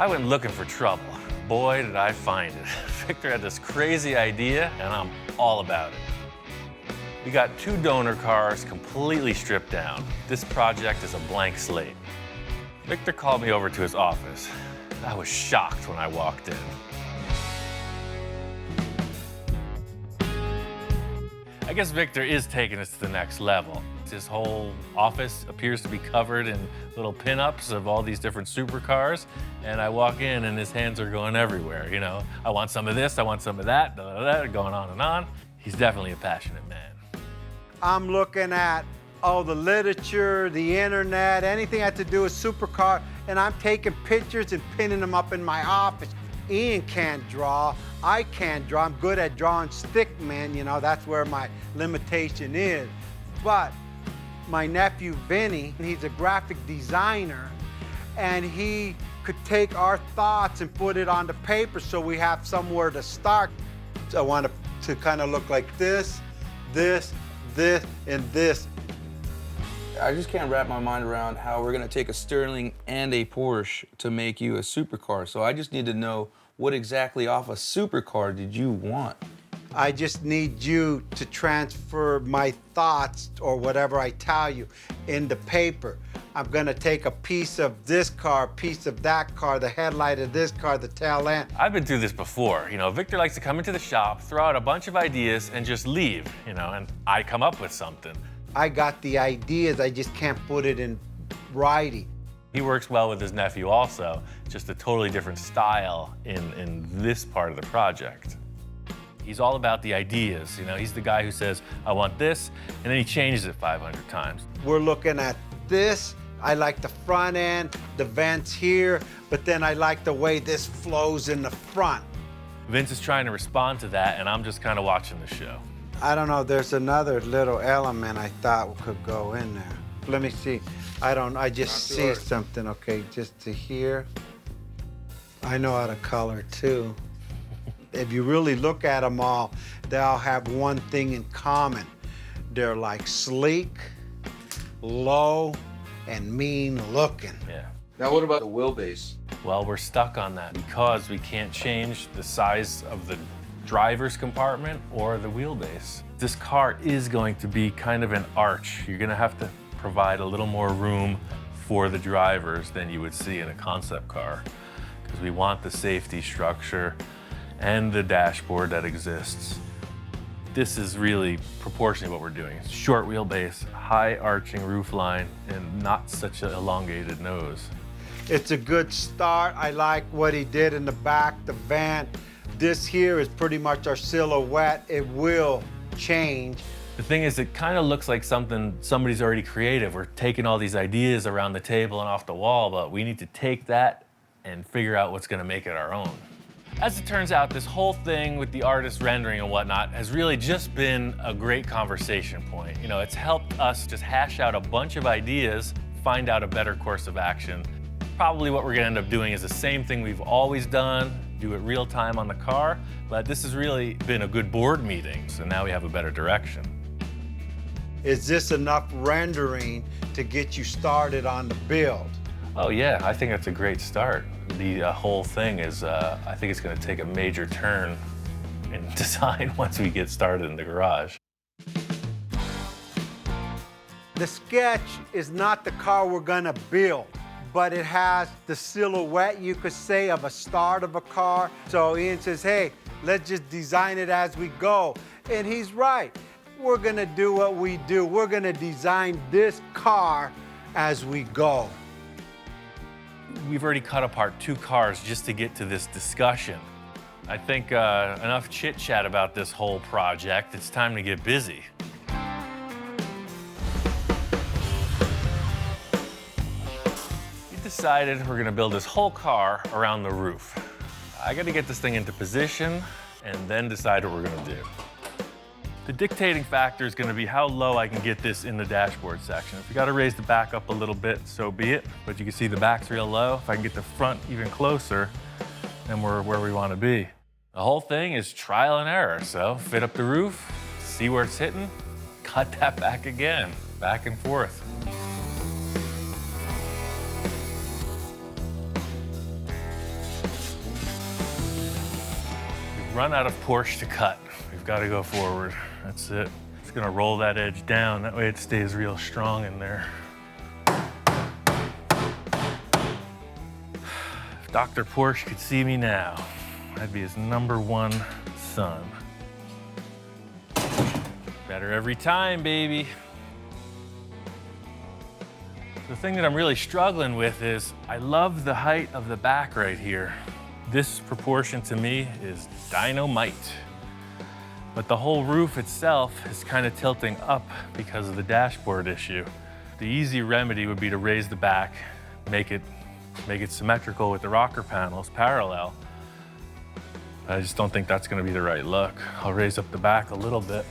I went looking for trouble. Boy, did I find it. Victor had this crazy idea, and I'm all about it. We got 2 donor cars completely stripped down. This project is a blank slate. Victor called me over to his office. I was shocked when I walked in. I guess Victor is taking us to the next level. His whole office appears to be covered in little pinups of all these different supercars, and I walk in and his hands are going everywhere, you know. I want some of this, I want some of that, going on and on. He's definitely a passionate man. I'm looking at all the literature, the internet, anything that had to do with supercar, and I'm taking pictures and pinning them up in my office. Ian can't draw, I can't draw. I'm good at drawing stick men, you know, that's where my limitation is. But my nephew Vinny, he's a graphic designer, and he could take our thoughts and put it on the paper so we have somewhere to start. So I want it to kind of look like this, this, this, and this. I just can't wrap my mind around how we're gonna take a Sterling and a Porsche to make you a supercar. So I just need to know, what exactly off a supercar did you want? I just need you to transfer my thoughts or whatever I tell you into paper. I'm gonna take a piece of this car, a piece of that car, the headlight of this car, the tail end. I've been through this before. You know, Victor likes to come into the shop, throw out a bunch of ideas, and just leave, you know, and I come up with something. I got the ideas, I just can't put it in writing. He works well with his nephew also, just a totally different style in this part of the project. He's all about the ideas, you know, he's the guy who says, I want this, and then he changes it 500 times. We're looking at this. I like the front end, the vents here, but then I like the way this flows in the front. Vince is trying to respond to that, and I'm just kind of watching the show. I don't know, there's another little element I thought could go in there. Let me see. I just see something, okay, just to here. I know how to color too. If you really look at them all, they all have one thing in common. They're like sleek, low, and mean looking. Yeah. Now what about the wheelbase? Well, we're stuck on that because we can't change the size of the driver's compartment or the wheelbase. This car is going to be kind of an arch. You're gonna have to provide a little more room for the drivers than you would see in a concept car, because we want the safety structure and the dashboard that exists. This is really proportionally what we're doing. It's short wheelbase, high arching roofline, and not such an elongated nose. It's a good start. I like what he did in the back, the van. This here is pretty much our silhouette. It will change. The thing is, it kind of looks like something somebody's already creative. We're taking all these ideas around the table and off the wall, but we need to take that and figure out what's gonna make it our own. As it turns out, this whole thing with the artist rendering and whatnot has really just been a great conversation point. You know, it's helped us just hash out a bunch of ideas, find out a better course of action. Probably what we're gonna end up doing is the same thing we've always done, do it real time on the car, but this has really been a good board meeting, so now we have a better direction. Is this enough rendering to get you started on the build? Oh yeah, I think that's a great start. The whole thing is, I think it's gonna take a major turn in design once we get started in the garage. The sketch is not the car we're gonna build, but it has the silhouette, you could say, of a start of a car. So Ian says, hey, let's just design it as we go. And he's right. We're gonna do what we do. We're gonna design this car as we go. We've already cut apart 2 cars just to get to this discussion. I think enough chit-chat about this whole project. It's time to get busy. We decided we're gonna build this whole car around the roof. I gotta get this thing into position and then decide what we're gonna do. The dictating factor is gonna be how low I can get this in the dashboard section. If we gotta raise the back up a little bit, so be it. But you can see the back's real low. If I can get the front even closer, then we're where we wanna be. The whole thing is trial and error. So fit up the roof, see where it's hitting, cut that back again, back and forth. run out of Porsche to cut. We've got to go forward. That's it. Just gonna roll that edge down. That way it stays real strong in there. If Dr. Porsche could see me now, I'd be his #1 son. Better every time, baby. The thing that I'm really struggling with is I love the height of the back right here. This proportion to me is dynamite. But the whole roof itself is kind of tilting up because of the dashboard issue. The easy remedy would be to raise the back, make it symmetrical with the rocker panels, parallel. I just don't think that's gonna be the right look. I'll raise up the back a little bit.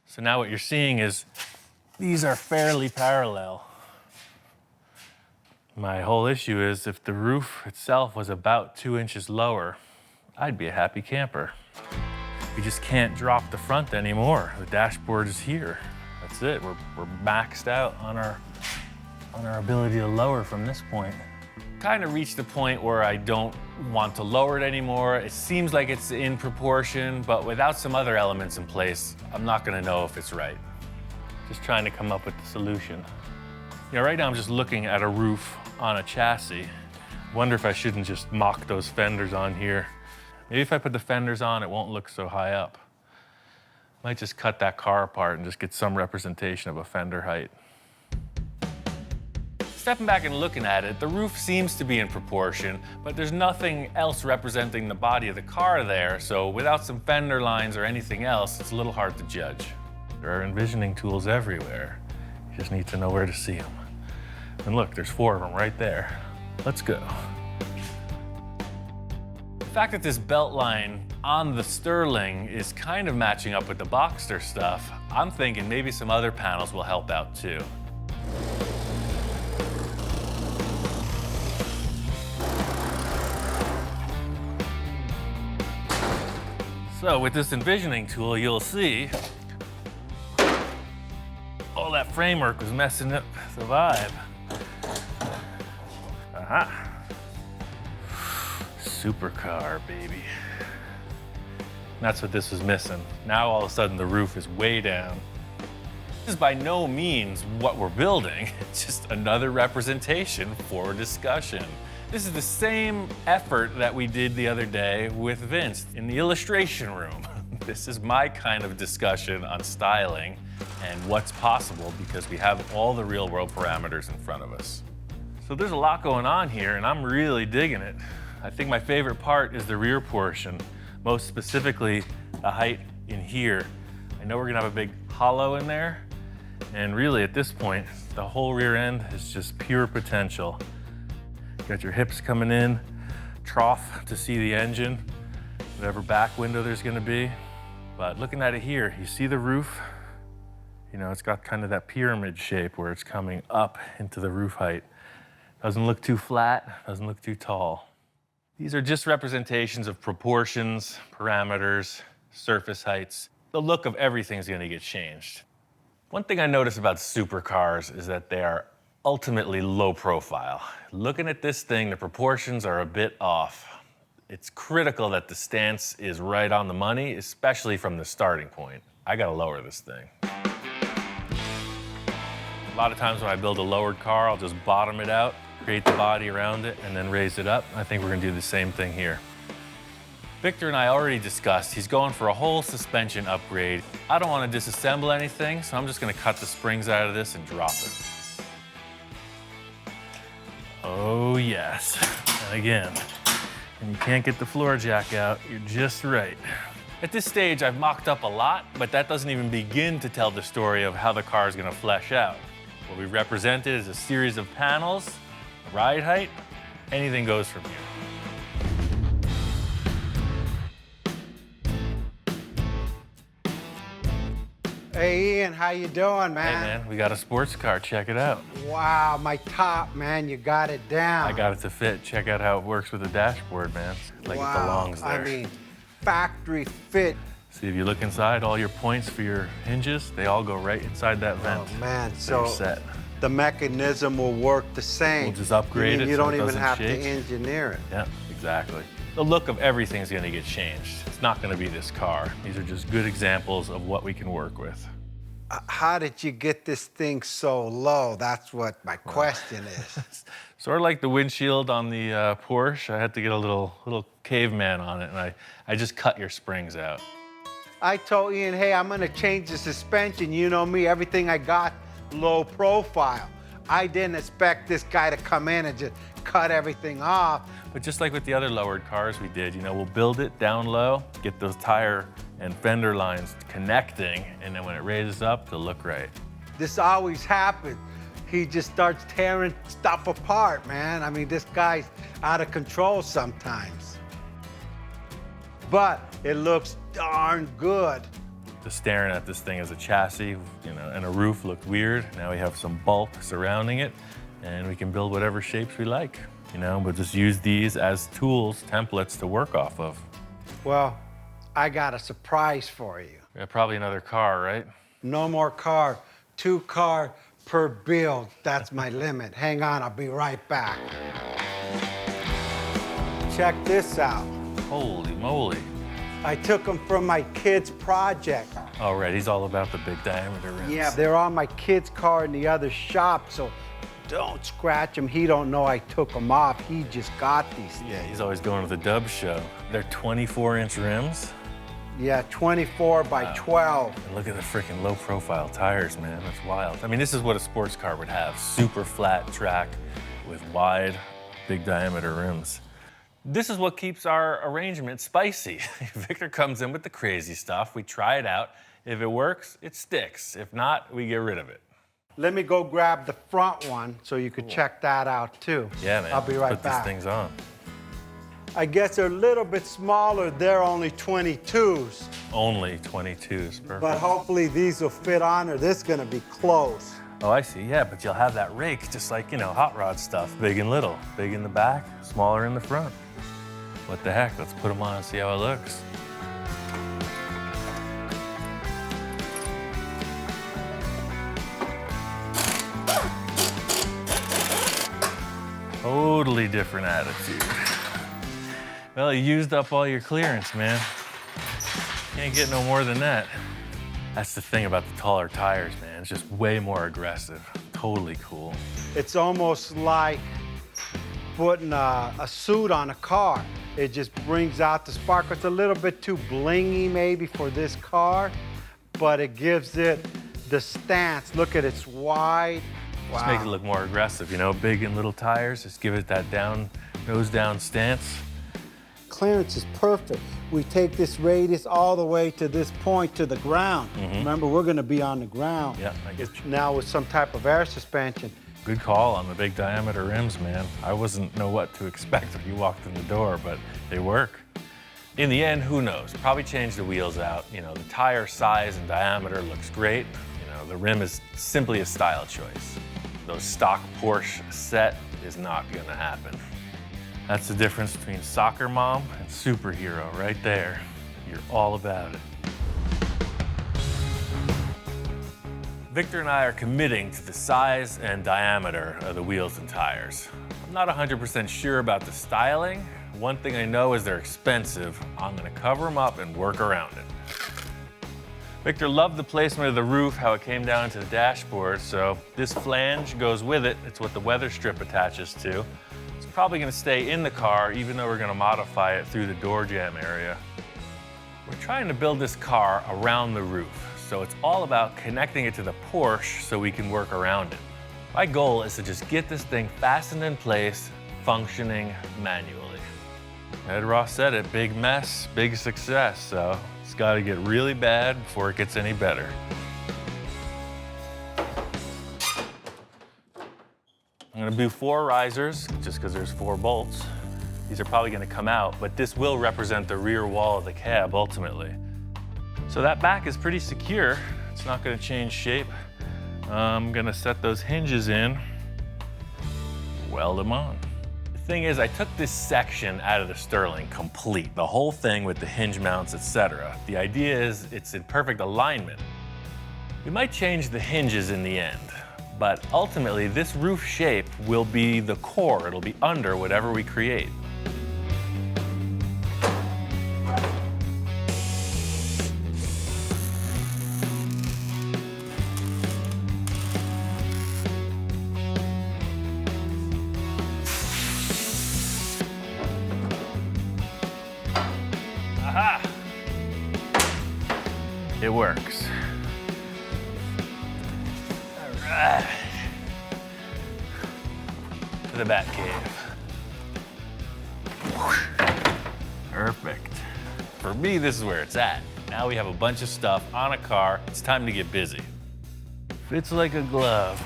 So now what you're seeing is these are fairly parallel. My whole issue is if the roof itself was about 2 inches lower, I'd be a happy camper. We just can't drop the front anymore. The dashboard is here. That's it. We're maxed out on our ability to lower from this point. Kind of reached the point where I don't want to lower it anymore. It seems like it's in proportion, but without some other elements in place, I'm not gonna know if it's right. Just trying to come up with the solution. You know, right now I'm just looking at a roof on a chassis. Wonder if I shouldn't just mock those fenders on here. Maybe if I put the fenders on, it won't look so high up. Might just cut that car apart and just get some representation of a fender height. Stepping back and looking at it, the roof seems to be in proportion, but there's nothing else representing the body of the car there, so without some fender lines or anything else, it's a little hard to judge. There are envisioning tools everywhere. You just need to know where to see them. And look, there's 4 of them right there. Let's go. The fact that this belt line on the Sterling is kind of matching up with the Boxster stuff, I'm thinking maybe some other panels will help out too. So with this envisioning tool, you'll see all that framework was messing up the vibe. Aha. Supercar, baby. That's what this was missing. Now all of a sudden the roof is way down. This is by no means what we're building. It's just another representation for discussion. This is the same effort that we did the other day with Vince in the illustration room. This is my kind of discussion on styling and what's possible because we have all the real world parameters in front of us. So there's a lot going on here and I'm really digging it. I think my favorite part is the rear portion, most specifically the height in here. I know we're gonna have a big hollow in there and really at this point, the whole rear end is just pure potential. Got your hips coming in, trough to see the engine, whatever back window there's gonna be. But looking at it here, you see the roof? You know, it's got kind of that pyramid shape where it's coming up into the roof height. Doesn't look too flat, doesn't look too tall. These are just representations of proportions, parameters, surface heights. The look of everything's gonna get changed. One thing I notice about supercars is that they are ultimately low profile. Looking at this thing, the proportions are a bit off. It's critical that the stance is right on the money, especially from the starting point. I gotta lower this thing. A lot of times when I build a lowered car, I'll just bottom it out, create the body around it, and then raise it up. I think we're gonna do the same thing here. Victor and I already discussed, he's going for a whole suspension upgrade. I don't wanna disassemble anything, so I'm just gonna cut the springs out of this and drop it. Oh yes, and again, when you can't get the floor jack out, you're just right. At this stage, I've mocked up a lot, but that doesn't even begin to tell the story of how the car is gonna flesh out. What we've represented is a series of panels, ride height, anything goes from here. Hey Ian, how you doing, man? Hey man, we got a sports car, check it out. Wow, my top, man, you got it down. I got it to fit. Check out how it works with the dashboard, man. Like it belongs there. I mean, factory fit. See, if you look inside, all your points for your hinges, they all go right inside that vent. Oh man, So you're set. the mechanism will work the same. We'll just upgrade it You so don't it even doesn't have shake. to engineer it. Yeah, exactly. The look of everything is going to get changed. It's not going to be this car. These are just good examples of what we can work with. How did you get this thing so low? That's what my question is. Sort of like the windshield on the Porsche. I had to get a little caveman on it, and I just cut your springs out. I told Ian, hey, I'm gonna change the suspension. You know me, everything I got, low profile. I didn't expect this guy to come in and just cut everything off. But just like with the other lowered cars we did, we'll build it down low, get those tire and fender lines connecting, and then when it raises up, they'll look right. This always happens. He just starts tearing stuff apart, man. I mean, this guy's out of control sometimes. But it looks darn good. Just staring at this thing as a chassis, and a roof looked weird. Now we have some bulk surrounding it, and we can build whatever shapes we like. We'll just use these as tools, templates to work off of. Well, I got a surprise for you. Yeah, probably another car, right? No more car, 2 car per build. That's my limit. Hang on, I'll be right back. Check this out. Holy moly. I took them from my kid's project. Oh, right, he's all about the big diameter rims. Yeah, they're on my kid's car in the other shop, so don't scratch them. He don't know I took them off. He just got these things. Yeah, he's always going to the Dub show. They're 24-inch rims. Yeah, 24 by 12. And look at the freaking low-profile tires, man. That's wild. I mean, this is what a sports car would have. Super flat track with wide, big diameter rims. This is what keeps our arrangement spicy. Victor comes in with the crazy stuff. We try it out. If it works, it sticks. If not, we get rid of it. Let me go grab the front one so you could check that out too. Yeah, man. I'll be right Put back. these things on. I guess they're a little bit smaller. They're only 22s. Only 22s, perfect. But hopefully these will fit on or this is gonna be close. Oh, I see. Yeah, but you'll have that rake, just like, hot rod stuff. Big and little. Big in the back, smaller in the front. What the heck? Let's put them on and see how it looks. Totally different attitude. Well, you used up all your clearance, man. Can't get no more than that. That's the thing about the taller tires, man. It's just way more aggressive. Totally cool. It's almost like putting a suit on a car. It just brings out the spark. It's a little bit too blingy maybe for this car, but it gives it the stance. Look at it's wide. Wow. Just make it look more aggressive, big and little tires. Just give it that nose down stance. Clearance is perfect. We take this radius all the way to this point to the ground. Remember, we're gonna be on the ground. Yeah, I get you. Now with some type of air suspension. Good call on the big diameter rims, man. I wasn't know what to expect when you walked in the door, but they work. In the end, who knows? Probably change the wheels out. The tire size and diameter looks great. The rim is simply a style choice. Those stock Porsche set is not gonna happen. That's the difference between soccer mom and superhero right there. You're all about it. Victor and I are committing to the size and diameter of the wheels and tires. I'm not 100% sure about the styling. One thing I know is they're expensive. I'm gonna cover them up and work around it. Victor loved the placement of the roof, how it came down to the dashboard, so this flange goes with it. It's what the weather strip attaches to. It's probably gonna stay in the car, even though we're gonna modify it through the door jamb area. We're trying to build this car around the roof, so it's all about connecting it to the Porsche so we can work around it. My goal is to just get this thing fastened in place, functioning manually. Ed Ross said it, big mess, big success, so it's gotta get really bad before it gets any better. I'm gonna do 4 risers, just because there's 4 bolts. These are probably gonna come out, but this will represent the rear wall of the cab ultimately. So that back is pretty secure. It's not gonna change shape. I'm gonna set those hinges in, weld them on. The thing is, I took this section out of the Sterling complete, the whole thing with the hinge mounts, etc. The idea is it's in perfect alignment. We might change the hinges in the end, But ultimately, this roof shape will be the core. It'll be under whatever we create. Aha! It works. All right. To the bat cave. Perfect. For me, this is where it's at. Now we have a bunch of stuff on a car. It's time to get busy. Fits like a glove.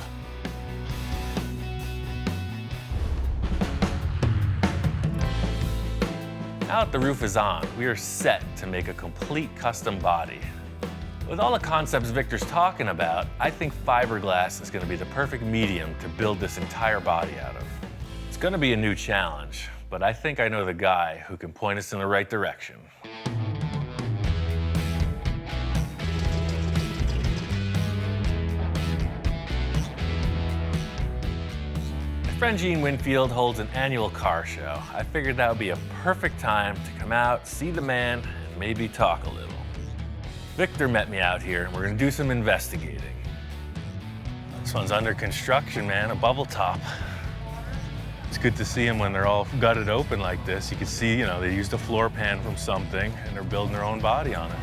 Now that the roof is on, we are set to make a complete custom body. With all the concepts Victor's talking about, I think fiberglass is going to be the perfect medium to build this entire body out of. It's going to be a new challenge, but I think I know the guy who can point us in the right direction. My friend Gene Winfield holds an annual car show. I figured that would be a perfect time to come out, see the man, and maybe talk a little. Victor met me out here, and we're gonna do some investigating. This one's under construction, man, a bubble top. It's good to see them when they're all gutted open like this. You can see, you know, they used a floor pan from something, and they're building their own body on it.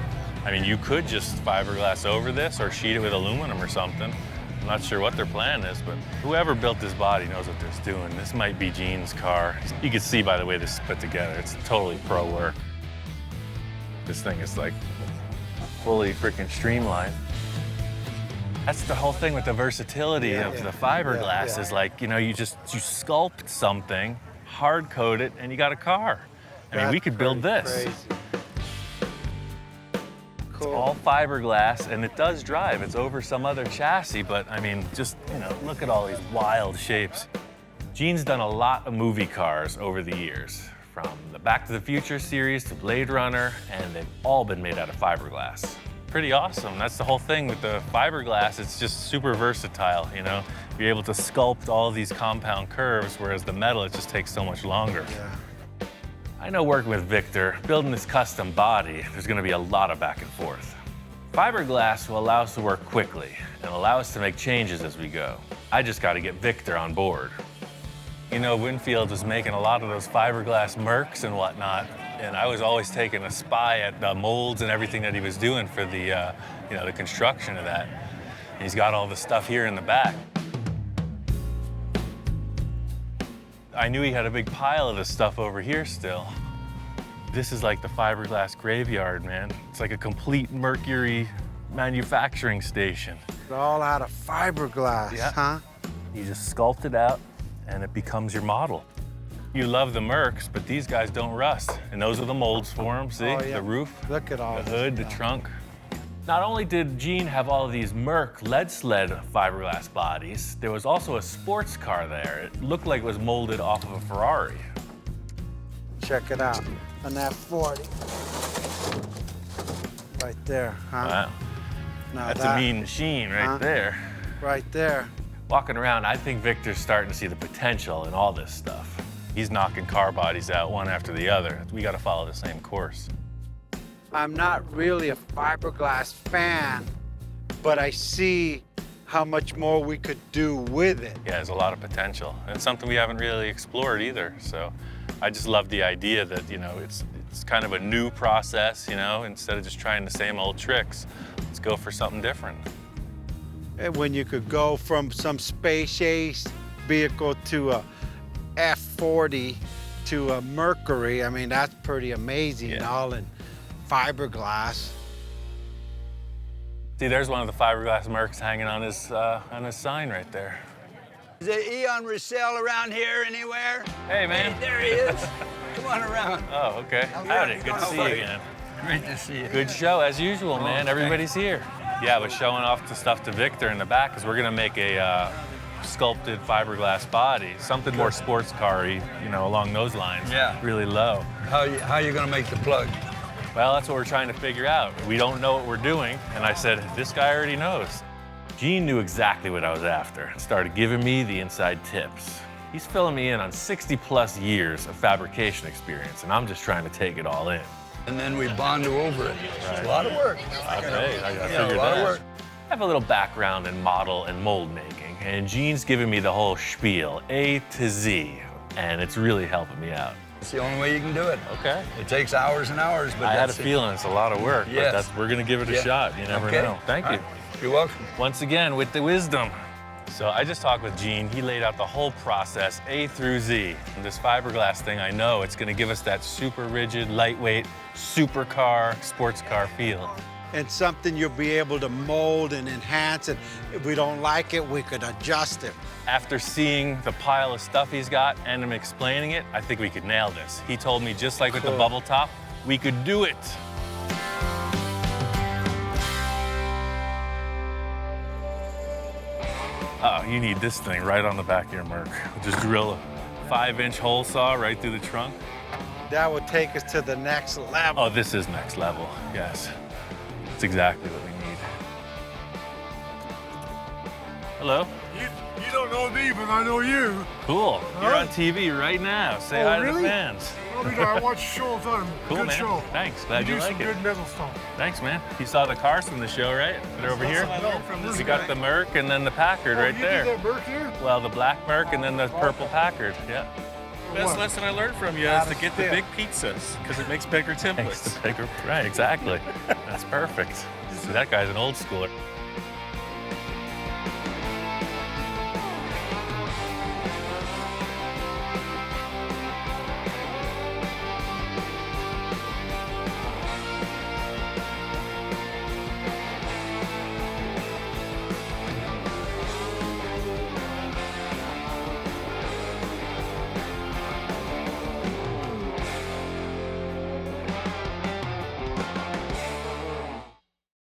I mean, you could just fiberglass over this or sheet it with aluminum or something. I'm not sure what their plan is, but whoever built this body knows what they're doing. This might be Gene's car. You can see by the way this is put together, it's totally pro work. This thing is like fully freaking streamlined. That's the whole thing with the versatility of the fiberglass is like, you know, you sculpt something, hard coat it, and you got a car. I mean, we could build this. Crazy. Cool. It's all fiberglass, and it does drive. It's over some other chassis, but I mean, just, you know, look at all these wild shapes. Gene's done a lot of movie cars over the years, from the Back to the Future series to Blade Runner, and they've all been made out of fiberglass. Pretty awesome. That's the whole thing with the fiberglass. It's just super versatile, you know? You're able to sculpt all these compound curves, whereas the metal, it just takes so much longer. Yeah. I know working with Victor, building this custom body, there's gonna be a lot of back and forth. Fiberglass will allow us to work quickly and allow us to make changes as we go. I just gotta get Victor on board. You know, Winfield was making a lot of those fiberglass Mercs and whatnot, and I was always taking a spy at the molds and everything that he was doing for the, you know, the construction of that. And he's got all the stuff here in the back. I knew he had a big pile of this stuff over here still. This is like the fiberglass graveyard, man. It's like a complete mercury manufacturing station. It's all out of fiberglass, huh? You just sculpt it out and it becomes your model. You love the Mercs, but these guys don't rust. And those are the molds for them, see? Oh, yeah. The roof, Look at all the hood, the trunk. Not only did Gene have all of these Merc lead sled fiberglass bodies, there was also a sports car there. It looked like it was molded off of a Ferrari. Check it out. An F40. Right there, huh? Wow. Now That's a mean machine right there. Right there. Walking around, I think Victor's starting to see the potential in all this stuff. He's knocking car bodies out one after the other. We got to follow the same course. I'm not really a fiberglass fan, but I see how much more we could do with it. Yeah, there's a lot of potential. And it's something we haven't really explored either. So I just love the idea that, you know, it's kind of a new process, you know, instead of just trying the same old tricks, let's go for something different. And when you could go from some space age vehicle to a F40 to a Mercury, I mean, that's pretty amazing, all in fiberglass. See, there's one of the fiberglass Mercs hanging on his sign right there. Is there Eon resale around here anywhere? Hey, man. Hey, there he is. Come on around. Oh, okay. Howdy, good to see you again. Great to see you. Good show, as usual, man. Everybody's here. Yeah, I was showing off the stuff to Victor in the back because we're gonna make a sculpted fiberglass body, something more sports car-y, you know, along those lines. Yeah. Really low. How you gonna make the plug? Well, that's what we're trying to figure out. We don't know what we're doing, and I said, this guy already knows. Gene knew exactly what I was after and started giving me the inside tips. He's filling me in on 60+ years of fabrication experience, and I'm just trying to take it all in. And then we bond over it. It's a lot of work. I gotta Yeah, figure a lot that of out. work. I have a little background in model and mold making, and Gene's giving me the whole spiel, A to Z, and it's really helping me out. It's the only way you can do it. Okay. It takes hours and hours, but I had a that's it. feeling it's a lot of work, Yes. but we're gonna give it a Yeah. shot. You never Okay. know. Thank All you. right. You're welcome. Once again, with the wisdom. So I just talked with Gene. He laid out the whole process, A through Z. And this fiberglass thing, I know it's gonna give us that super rigid, lightweight, supercar, sports car feel. And something you'll be able to mold and enhance, and if we don't like it, we could adjust it. After seeing the pile of stuff he's got and him explaining it, I think we could nail this. He told me, just like with the Cool. bubble top, we could do it. Oh, you need this thing right on the back of your Merc. Just drill a 5-inch hole saw right through the trunk. That would take us to the next level. Oh, this is next level, yes. That's exactly what we need. Hello? You don't know me, but I know you. Cool. You're Huh? on TV right now. Say Oh, hi to really? the fans. Oh, you know, I watch your show all the time. Cool, Good man. show. Thanks. Glad you do like some it. good metal stuff. Thanks, man. You saw the cars from the show, right? They're over here. We got the Merc and then the Packard right you there. did that Merc here? Well, the black Merc and then the purple Packard. Yeah. Best What? lesson I learned from you is to get the big pizzas because it makes bigger Thanks templates. to bigger. Right, exactly. That's perfect. See, that guy's an old schooler.